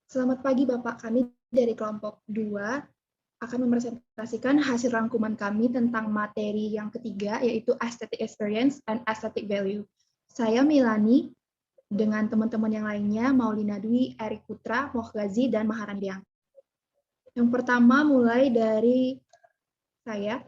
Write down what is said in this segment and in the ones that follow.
Selamat pagi Bapak, kami dari kelompok 2 akan mempresentasikan hasil rangkuman kami tentang materi yang ketiga, yaitu Aesthetic Experience and Aesthetic Value. Saya Milani, dengan teman-teman yang lainnya, Maulina Dwi, Erik Putra, Mohgazi, dan Maharandiang. Yang pertama mulai dari saya.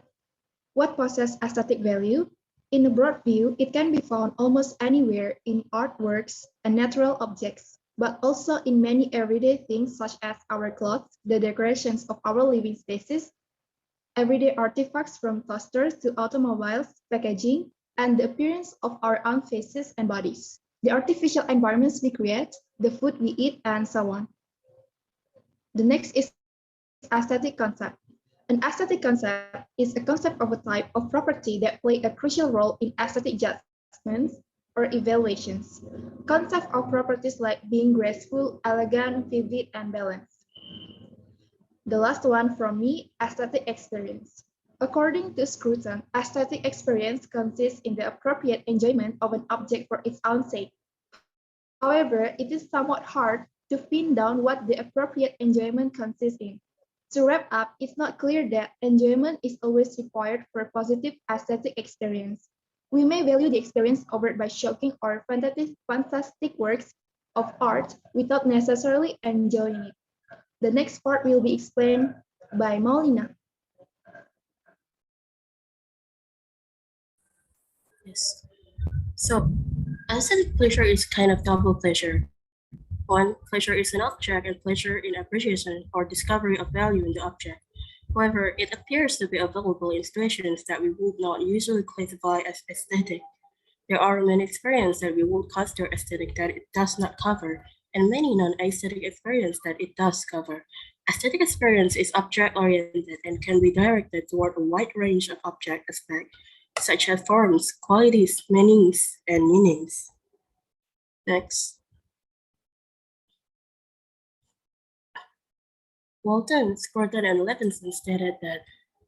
What possesses aesthetic value? In a broad view, it can be found almost anywhere in artworks and natural objects, but also in many everyday things such as our clothes, the decorations of our living spaces, everyday artifacts from toasters to automobiles, packaging, and the appearance of our own faces and bodies, the artificial environments we create, the food we eat, and so on. The next is aesthetic concept. An aesthetic concept is a concept of a type of property that play a crucial role in aesthetic judgments or evaluations. Concept of properties like being graceful, elegant, vivid, and balanced. The last one from me, aesthetic experience. According to Scruton, aesthetic experience consists in the appropriate enjoyment of an object for its own sake. However, it is somewhat hard to pin down what the appropriate enjoyment consists in. To wrap up, it's not clear that enjoyment is always required for a positive aesthetic experience. We may value the experience offered by shocking or fantastic works of art without necessarily enjoying it. The next part will be explained by Maulina. Yes. So, aesthetic pleasure is kind of double pleasure. One, pleasure is an object and pleasure in appreciation or discovery of value in the object. However, it appears to be available in situations that we would not usually classify as aesthetic. There are many experiences that we would consider aesthetic that it does not cover, and many non-aesthetic experiences that it does cover. Aesthetic experience is object-oriented and can be directed toward a wide range of object aspects, such as forms, qualities, meanings, and meanings. Next. Walton, Scruton, and Levinson stated that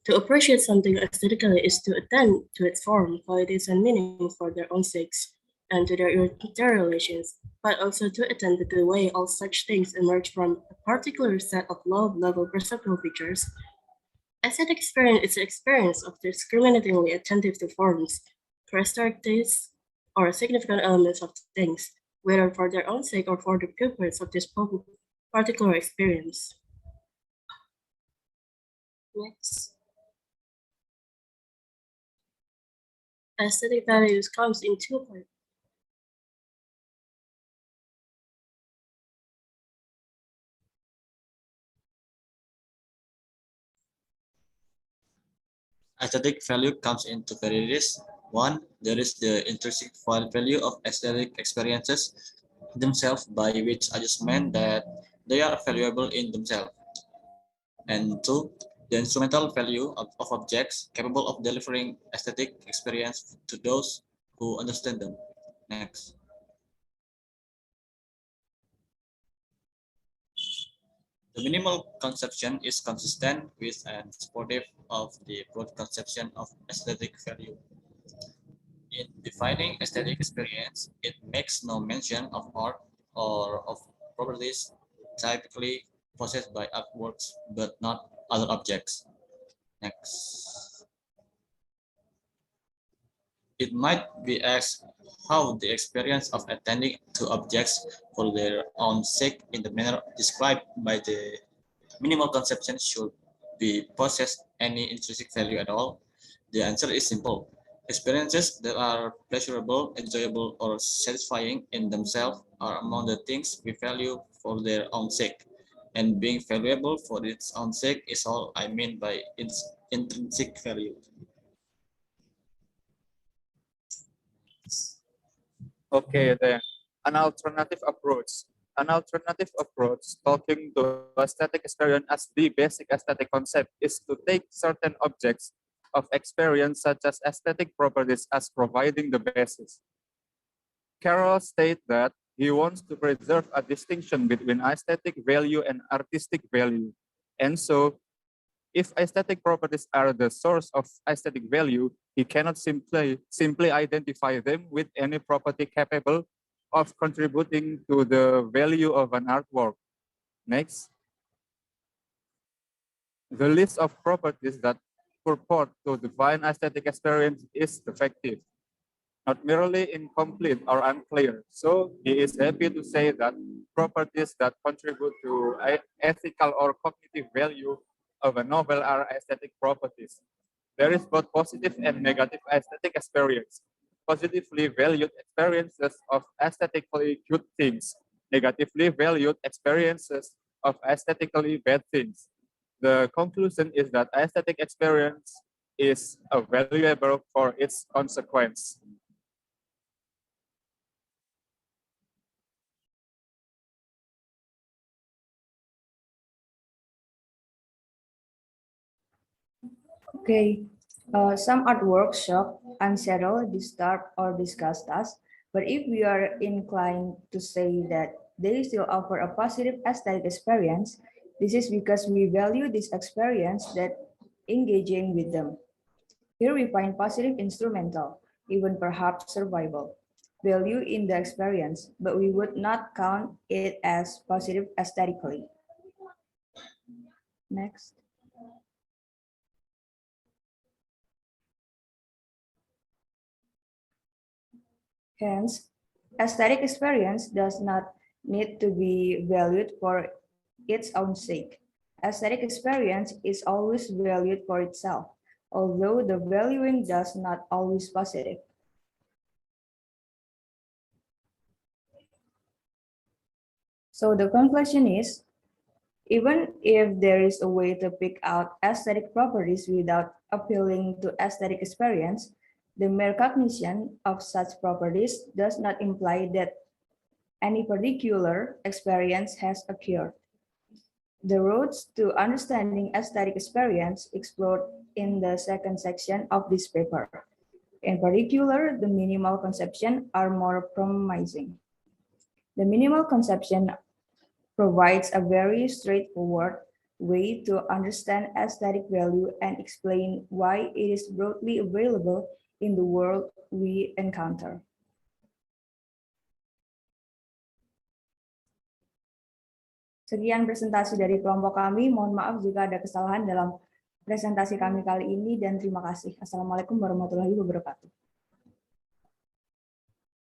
to appreciate something aesthetically is to attend to its form, qualities, and meaning for their own sakes, and to their interrelations, but also to attend to the way all such things emerge from a particular set of low-level perceptual features. Aesthetic experience is the experience of discriminatingly attentive to forms, characteristics, or significant elements of things, whether for their own sake or for the purpose of this particular experience. Next. Aesthetic values comes in two parts. Aesthetic value comes into varieties. One, there is the intrinsic value of aesthetic experiences themselves, by which adjustment that they are valuable in themselves. And two, the instrumental value of objects capable of delivering aesthetic experience to those who understand them. Next. The minimal conception is consistent with and supportive of the broad conception of aesthetic value. In defining aesthetic experience, it makes no mention of art or of properties typically possessed by artworks, but not other objects. Next. It might be asked how the experience of attending to objects for their own sake in the manner described by the minimal conception should be possess any intrinsic value at all. The answer is simple. Experiences that are pleasurable, enjoyable, or satisfying in themselves are among the things we value for their own sake. And being valuable for its own sake is all I mean by its intrinsic value. Okay, then an alternative approach. An alternative approach talking to aesthetic experience as the basic aesthetic concept is to take certain objects of experience such as aesthetic properties as providing the basis. Carroll states that he wants to preserve a distinction between aesthetic value and artistic value. And so, if aesthetic properties are the source of aesthetic value, he cannot simply identify them with any property capable of contributing to the value of an artwork. Next, the list of properties that purport to define aesthetic experience is defective, not merely incomplete or unclear. So he is happy to say that properties that contribute to ethical or cognitive value of a novel are aesthetic properties. There is both positive and negative aesthetic experience. Positively valued experiences of aesthetically good things, negatively valued experiences of aesthetically bad things. The conclusion is that aesthetic experience is valuable for its consequence. Okay, some artworks shock, unsettle, disturb, or disgust us, but if we are inclined to say that they still offer a positive aesthetic experience, this is because we value this experience that engaging with them. Here we find positive instrumental, even perhaps survival, value in the experience, but we would not count it as positive aesthetically. Next. Hence, aesthetic experience does not need to be valued for its own sake. Aesthetic experience is always valued for itself, although the valuing does not always positive. So the conclusion is, even if there is a way to pick out aesthetic properties without appealing to aesthetic experience, the mere cognition of such properties does not imply that any particular experience has occurred. The roads to understanding aesthetic experience explored in the second section of this paper. In particular, the minimal conception are more promising. The minimal conception provides a very straightforward way to understand aesthetic value and explain why it is broadly available in the world we encounter. Sekian presentasi dari kelompok kami. Mohon maaf jika ada kesalahan dalam presentasi kami kali ini dan terima kasih. Assalamualaikum warahmatullahi wabarakatuh.